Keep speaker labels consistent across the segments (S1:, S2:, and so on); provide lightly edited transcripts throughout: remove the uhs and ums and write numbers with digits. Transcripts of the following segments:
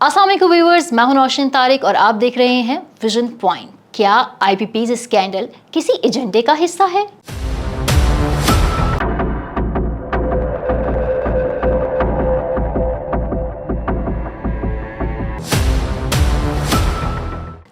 S1: अस्सलाम वालेकुम व्यूअर्स, मैं हूं नौशीन तारिक और आप देख रहे हैं विजन पॉइंट। क्या IPP's स्कैंडल किसी एजेंडे का हिस्सा है?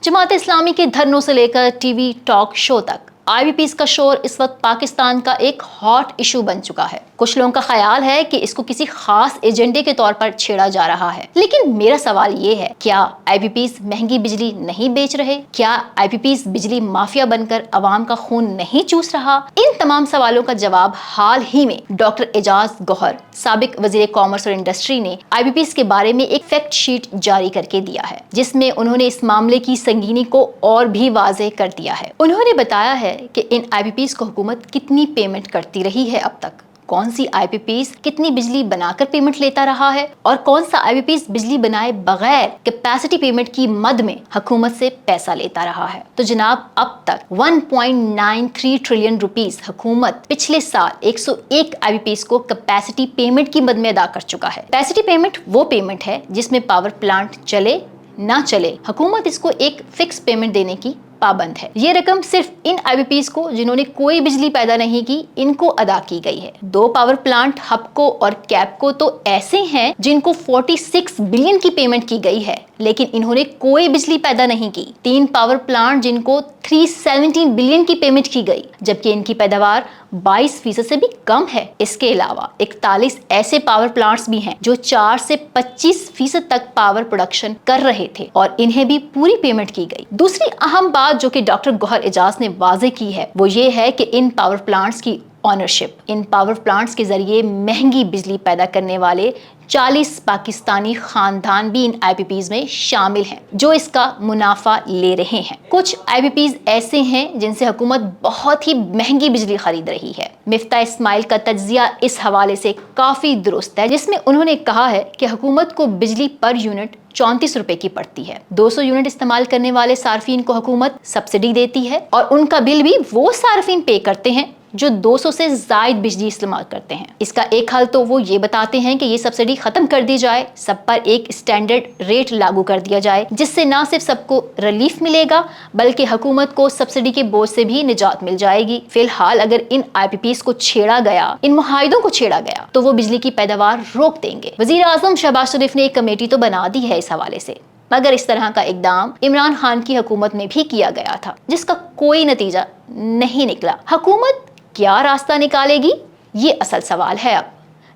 S1: जमात इस्लामी के धरनों से लेकर टीवी टॉक शो तक IPP's का शोर इस वक्त पाकिस्तान का एक हॉट इशू बन चुका है। कुछ लोगों का ख्याल है कि इसको किसी खास एजेंडे के तौर पर छेड़ा जा रहा है, लेकिन मेरा सवाल ये है, क्या IPP's महंगी बिजली नहीं बेच रहे? क्या IPP's बिजली माफिया बनकर अवाम का खून नहीं चूस रहा? इन तमाम सवालों का जवाब हाल ही में डॉक्टर एजाज गौहर, साबिक वजीर कॉमर्स और इंडस्ट्री ने IPP's के बारे में एक फैक्ट शीट जारी करके दिया है, जिसमें उन्होंने इस मामले की संगीनी को और भी वाज़ेह कर दिया है। उन्होंने बताया है कि इन IPP's को हुकूमत कितनी पेमेंट करती रही है अब तक, कौन सी IPP's कितनी बिजली बनाकर पेमेंट लेता रहा है और कौन सा IPP's बिजली बनाए बगैर कैपेसिटी पेमेंट की मद में हुकूमत से पैसा लेता रहा है। तो जनाब, अब तक 1.93 ट्रिलियन रुपीस हुकूमत पिछले साल 101 IPP's को कैपेसिटी पेमेंट की मद में अदा कर चुका है। कैपेसिटी पेमेंट वो पेमेंट है जिसमें पावर प्लांट चले ना चले, हुकूमत इसको एक फिक्स पेमेंट देने की पाबंद है। ये रकम सिर्फ इन IPP's को जिन्होंने कोई बिजली पैदा नहीं की, इनको अदा की गई है। दो पावर प्लांट हबको और कैपको तो ऐसे हैं जिनको 46 बिलियन की पेमेंट की गई है, लेकिन इन्होंने कोई बिजली पैदा नहीं की। तीन पावर प्लांट जिनको 317 बिलियन की पेमेंट की गई, जबकि इनकी पैदावार 22% से भी कम है। इसके अलावा 41 ऐसे पावर प्लांट्स भी हैं जो 4 से 25% तक पावर प्रोडक्शन कर रहे थे और इन्हें भी पूरी पेमेंट की गई। दूसरी अहम बात जो कि डॉक्टर गौहर एजाज ने वाजे की है, वो ये है कि इन पावर प्लांट्स की ऑनरशिप, इन पावर प्लांट्स के जरिए महंगी बिजली पैदा करने वाले 40 पाकिस्तानी खानदान भी इन IPP's में शामिल हैं, जो इसका मुनाफा ले रहे हैं। कुछ IPP's ऐसे हैं जिनसे हुकूमत बहुत ही महंगी बिजली खरीद रही है। मिफ्ता इस्माइल का तज्जिया इस हवाले से काफी दुरुस्त है, जिसमें उन्होंने कहा है कि हुकूमत को बिजली पर यूनिट 34 रुपए की पड़ती है। 200 यूनिट इस्तेमाल करने वाले सार्फिन को हुकूमत सब्सिडी देती है और उनका बिल भी वो सार्फिन पे करते हैं जो 200 से ज़ायद बिजली इस्तेमाल करते हैं। इसका एक हल तो वो ये बताते हैं कि ये सब्सिडी खत्म कर दी जाए, सब पर एक स्टैंडर्ड रेट लागू कर दिया जाए, जिससे ना सिर्फ सबको रिलीफ मिलेगा बल्कि हुकूमत को सब्सिडी के बोझ से भी निजात मिल जाएगी। फिलहाल अगर इन IPP's को छेड़ा गया, इन मुआहिदों को छेड़ा गया, तो वो बिजली की पैदावार रोक देंगे। वजीर आजम शहबाज शरीफ ने एक कमेटी तो बना दी है इस हवाले से, मगर इस तरह का इकदाम इमरान खान की हुकूमत में भी किया गया था, जिसका कोई नतीजा नहीं निकला। हुकूमत क्या रास्ता निकालेगी, ये असल सवाल है अब,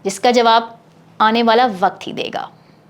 S1: जिसका जवाब आने वाला वक्त ही देगा।